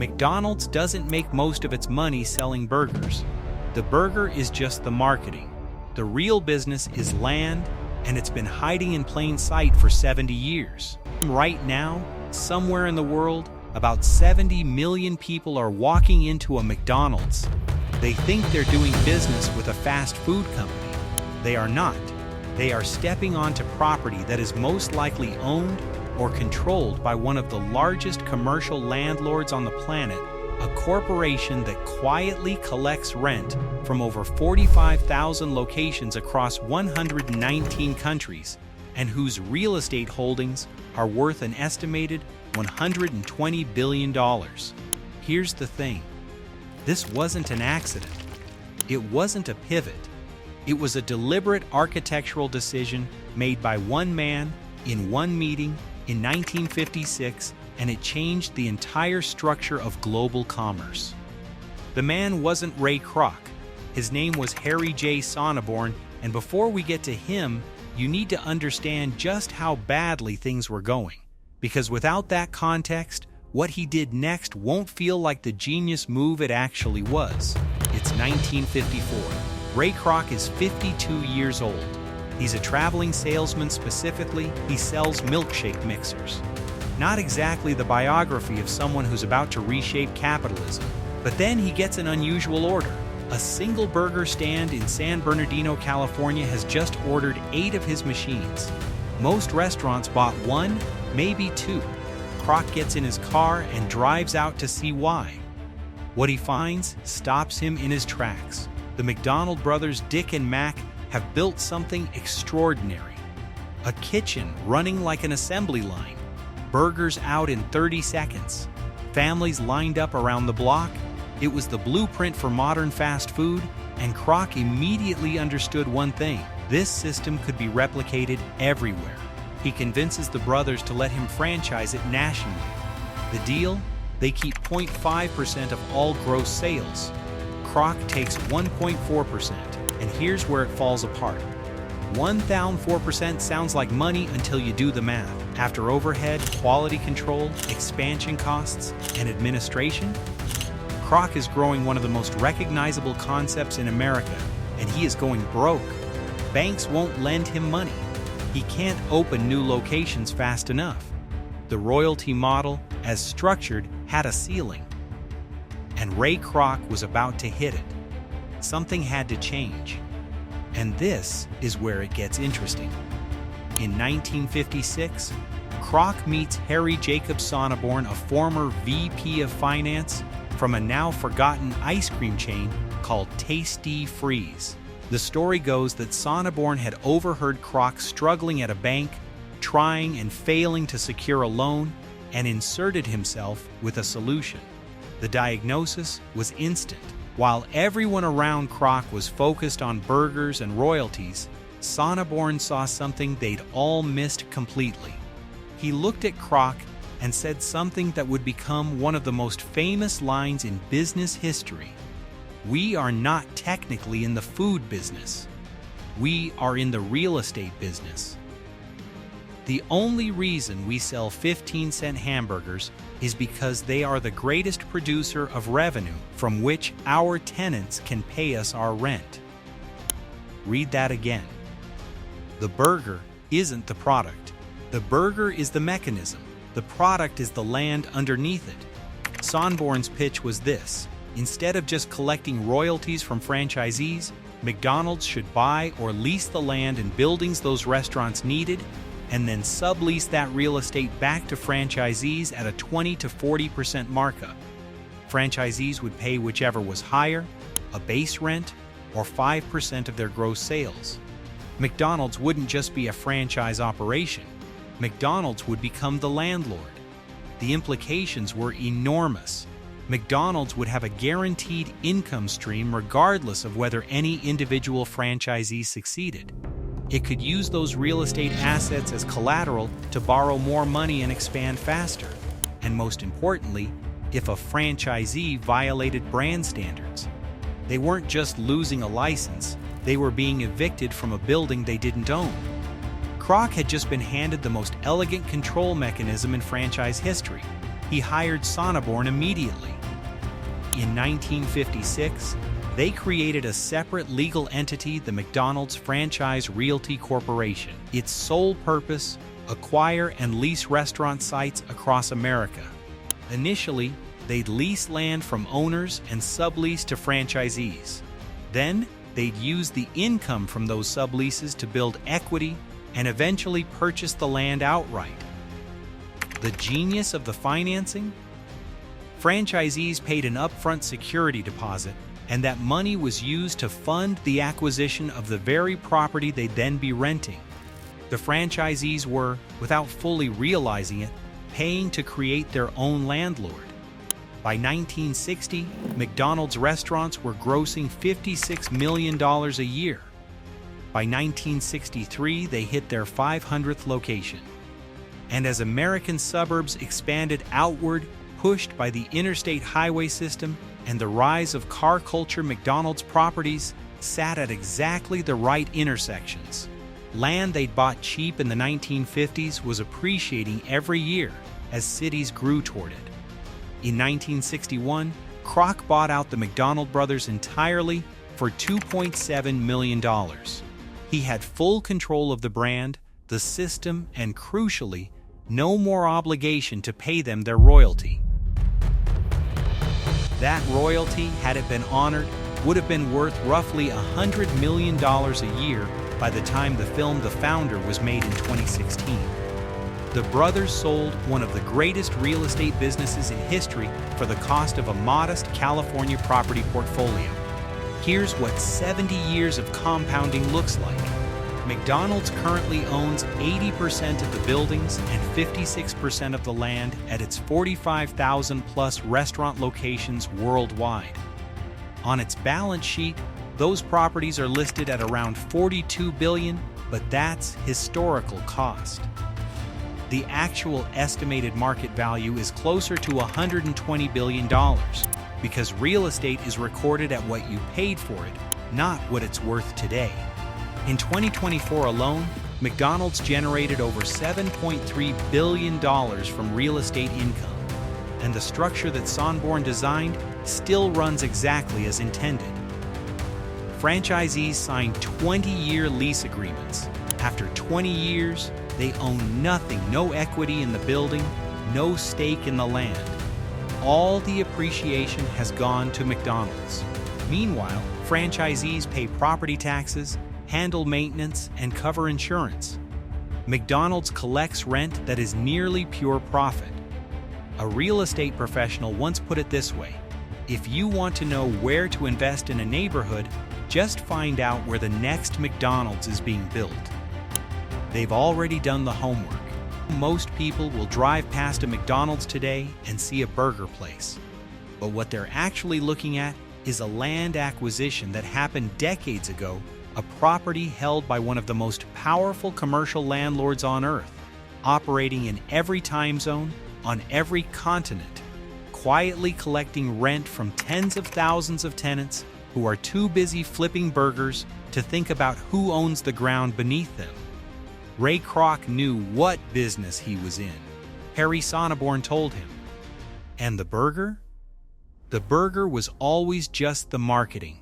McDonald's doesn't make most of its money selling burgers. The burger is just the marketing. The real business is land, and it's been hiding in plain sight for 70 years. Right now, somewhere in the world, about 70 million people are walking into a McDonald's. They think they're doing business with a fast food company. They are not. They are stepping onto property that is most likely owned or controlled by one of the largest commercial landlords on the planet, a corporation that quietly collects rent from over 45,000 locations across 119 countries, and whose real estate holdings are worth an estimated $120 billion. Here's the thing. This wasn't an accident. It wasn't a pivot. It was a deliberate architectural decision made by one man in one meeting in 1956, and it changed the entire structure of global commerce. The man wasn't Ray Kroc. His name was Harry Sonneborn, and before we get to him, you need to understand just how badly things were going. Because without that context, what he did next won't feel like the genius move it actually was. It's 1954. Ray Kroc is 52 years old. He's a traveling salesman. Specifically, he sells milkshake mixers. Not exactly the biography of someone who's about to reshape capitalism. But then he gets an unusual order. A single burger stand in San Bernardino, California has just ordered 8 of his machines. Most restaurants bought 1, maybe 2. Kroc gets in his car and drives out to see why. What he finds stops him in his tracks. The McDonald brothers, Dick and Mac, have built something extraordinary. A kitchen running like an assembly line. Burgers out in 30 seconds. Families lined up around the block. It was the blueprint for modern fast food, and Kroc immediately understood one thing. This system could be replicated everywhere. He convinces the brothers to let him franchise it nationally. The deal? They keep 0.5% of all gross sales. Kroc takes 1.4%, and here's where it falls apart. 1,4% sounds like money until you do the math. After overhead, quality control, expansion costs, and administration, Kroc is growing one of the most recognizable concepts in America, and he is going broke. Banks won't lend him money. He can't open new locations fast enough. The royalty model, as structured, had a ceiling. And Ray Kroc was about to hit it. Something had to change. And this is where it gets interesting. In 1956, Kroc meets Harry Sonneborn, a former VP of Finance from a now-forgotten ice cream chain called Tasty Freeze. The story goes that Sonneborn had overheard Kroc struggling at a bank, trying and failing to secure a loan, and inserted himself with a solution. The diagnosis was instant. While everyone around Kroc was focused on burgers and royalties, Sonneborn saw something they'd all missed completely. He looked at Kroc and said something that would become one of the most famous lines in business history. "We are not technically in the food business. We are in the real estate business. The only reason we sell 15-cent hamburgers is because they are the greatest producer of revenue from which our tenants can pay us our rent." Read that again. The burger isn't the product. The burger is the mechanism. The product is the land underneath it. Sonneborn's pitch was this: instead of just collecting royalties from franchisees, McDonald's should buy or lease the land and buildings those restaurants needed, and then sublease that real estate back to franchisees at a 20 to 40% markup. Franchisees would pay whichever was higher, a base rent, or 5% of their gross sales. McDonald's wouldn't just be a franchise operation. McDonald's would become the landlord. The implications were enormous. McDonald's would have a guaranteed income stream regardless of whether any individual franchisee succeeded. It could use those real estate assets as collateral to borrow more money and expand faster. And most importantly, if a franchisee violated brand standards. They weren't just losing a license, they were being evicted from a building they didn't own. Kroc had just been handed the most elegant control mechanism in franchise history. he hired Sonneborn immediately. In 1956, they created a separate legal entity, the McDonald's Franchise Realty Corporation. Its sole purpose: acquire and lease restaurant sites across America. Initially, they'd lease land from owners and sublease to franchisees. Then, they'd use the income from those subleases to build equity and eventually purchase the land outright. The genius of the financing? Franchisees paid an upfront security deposit, and that money was used to fund the acquisition of the very property they'd then be renting. The franchisees were, without fully realizing it, paying to create their own landlord. By 1960, McDonald's restaurants were grossing $56 million a year. By 1963, they hit their 500th location. And as American suburbs expanded outward, pushed by the interstate highway system and the rise of car culture, McDonald's properties sat at exactly the right intersections. Land they'd bought cheap in the 1950s was appreciating every year as cities grew toward it. In 1961, Kroc bought out the McDonald brothers entirely for $2.7 million. He had full control of the brand, the system, and crucially, no more obligation to pay them their royalty. That royalty, had it been honored, would have been worth roughly $100 million a year by the time the film The Founder was made in 2016. The brothers sold one of the greatest real estate businesses in history for the cost of a modest California property portfolio. Here's what 70 years of compounding looks like. McDonald's currently owns 80% of the buildings and 56% of the land at its 45,000-plus restaurant locations worldwide. On its balance sheet, those properties are listed at around $42 billion, but that's historical cost. The actual estimated market value is closer to $120 billion because real estate is recorded at what you paid for it, not what it's worth today. In 2024 alone, McDonald's generated over $7.3 billion from real estate income, and the structure that Sonneborn designed still runs exactly as intended. Franchisees signed 20-year lease agreements. After 20 years, they own nothing, no equity in the building, no stake in the land. All the appreciation has gone to McDonald's. Meanwhile, franchisees pay property taxes, handle maintenance, and cover insurance. McDonald's collects rent that is nearly pure profit. A real estate professional once put it this way: if you want to know where to invest in a neighborhood, just find out where the next McDonald's is being built. They've already done the homework. Most people will drive past a McDonald's today and see a burger place. But what they're actually looking at is a land acquisition that happened decades ago, a property held by one of the most powerful commercial landlords on earth, operating in every time zone, on every continent, quietly collecting rent from tens of thousands of tenants who are too busy flipping burgers to think about who owns the ground beneath them. Ray Kroc knew what business he was in. Harry Sonneborn told him. And the burger? The burger was always just the marketing.